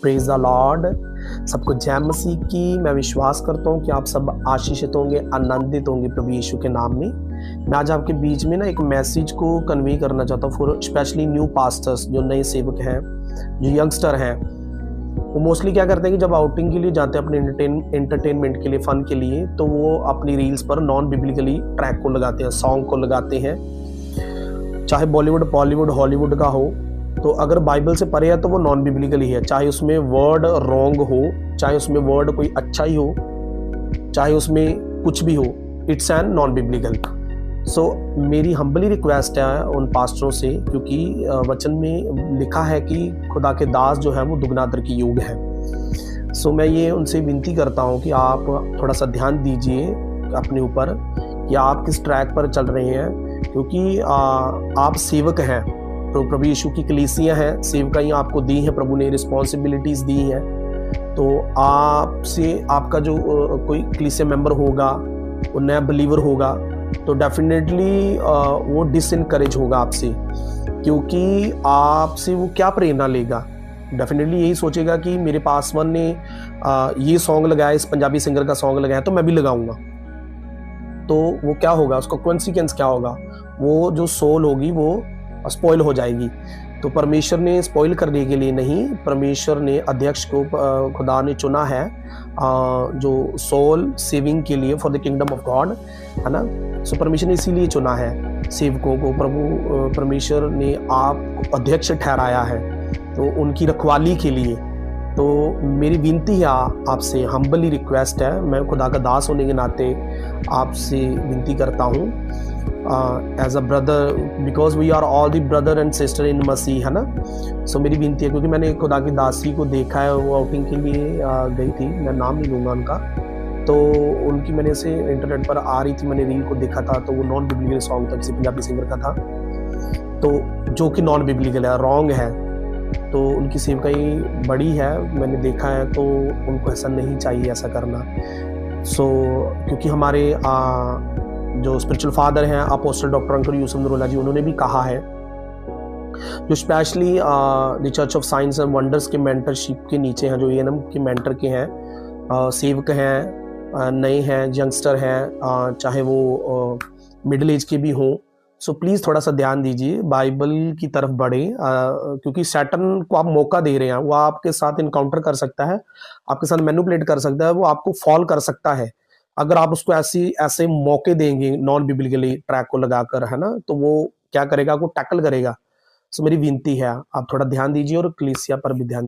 Praise the Lord. सबको जय मसीह की। मैं विश्वास करता हूँ कि आप सब आशीषित होंगे, आनंदित होंगे प्रभु यीशु के नाम में। मैं आज आपके बीच में ना एक मैसेज को कन्वे करना चाहता हूँ फॉर स्पेशली न्यू पास्टर्स, जो नए सेवक हैं, जो यंगस्टर हैं। वो मोस्टली क्या करते हैं कि जब आउटिंग के लिए जाते हैं अपने एंटरटेनमेंट के लिए, फन के लिए, तो वो अपनी रील्स पर नॉन बिब्लिकली ट्रैक को लगाते हैं, सॉन्ग को लगाते हैं, चाहे बॉलीवुड, बॉलीवुड, हॉलीवुड का हो। तो अगर बाइबल से परे है तो वो नॉन बिब्लिकल ही है, चाहे उसमें वर्ड रॉन्ग हो, चाहे उसमें वर्ड कोई अच्छा ही हो, चाहे उसमें कुछ भी हो, इट्स एन नॉन बिब्लिकल। सो मेरी हम्बली रिक्वेस्ट है उन पास्टरों से, क्योंकि वचन में लिखा है कि खुदा के दास जो है वो दुगनादर की योग है। सो मैं ये उनसे विनती करता हूँ कि आप थोड़ा सा ध्यान दीजिए अपने ऊपर कि आप किस ट्रैक पर चल रहे हैं, क्योंकि आप सेवक हैं, तो प्रभु यीशु की कलीसियाँ हैं, सेवकाई आपको दी हैं, प्रभु ने रिस्पॉन्सिबिलिटीज़ दी हैं। तो आपसे आपका जो कोई कलीसिया मेंबर होगा, वो नया बिलीवर होगा, तो डेफिनेटली वो डिसइनकरेज होगा आपसे, क्योंकि आपसे वो क्या प्रेरणा लेगा। डेफिनेटली यही सोचेगा कि मेरे पासवान ने ये सॉन्ग लगाया, इस पंजाबी सिंगर का सॉन्ग लगाया, तो मैं भी लगाऊंगा। तो वो क्या होगा, उसका कॉन्सिक्वेंस क्या होगा, वो जो सोल होगी वो स्पॉइल हो जाएगी। तो परमेश्वर ने स्पॉइल करने के लिए नहीं, परमेश्वर ने अध्यक्ष को, खुदा ने चुना है जो सोल सेविंग के लिए, for the kingdom of God, है ना। सो परमेश्वर ने इसीलिए चुना है सेवकों को, प्रभु परमेश्वर ने आप अध्यक्ष ठहराया है, तो उनकी रखवाली के लिए। तो मेरी विनती है आपसे, हम्बली रिक्वेस्ट है, मैं खुदा का दास होने के नाते आपसे विनती करता हूँ as a brother, because we are all the brother and sister in मसीह, है ना। सो मेरी विनती है, क्योंकि मैंने खुदा की दासी को देखा है, वो आउटिंग के लिए गई थी, मैं नाम नहीं लूँगा उनका, तो उनकी मैंने से इंटरनेट पर आ रही थी, मैंने रील को देखा था, तो वो नॉन बिब्लिकल सॉन्ग था, किसी पंजाबी सिंगर का था, तो जो कि नॉन बिब्लिकल है, रॉन्ग है। तो उनकी सेवकाई बड़ी है, मैंने देखा है, तो उनको ऐसा नहीं चाहिए ऐसा करना। सो क्योंकि हमारे जो स्पिरिचुअल फादर हैं अपोस्टल डॉक्टर अंकुर यूसुफ नरूल्लाह जी, उन्होंने भी कहा है, जो specially the church of science and wonders के मेंटरशिप के नीचे हैं, जो एएनएम के मेंटर के हैं, सेवक हैं, नए हैं, यंगस्टर हैं, चाहे वो मिडिल एज के भी हों। सो प्लीज़ थोड़ा सा ध्यान दीजिए, बाइबल की तरफ बढ़े, क्योंकि सैटन को आप मौका दे रहे हैं, वो आपके साथ इनकाउंटर कर सकता है, आपके साथ मैनिपुलेट कर सकता है, वो आपको फॉल कर सकता है अगर आप उसको ऐसे मौके देंगे नॉन बिब्लिकली ट्रैक को लगाकर, है ना। तो वो क्या करेगा, आपको टैकल करेगा। सो मेरी विनती है आप थोड़ा ध्यान दीजिए और कलीसिया पर भी ध्यान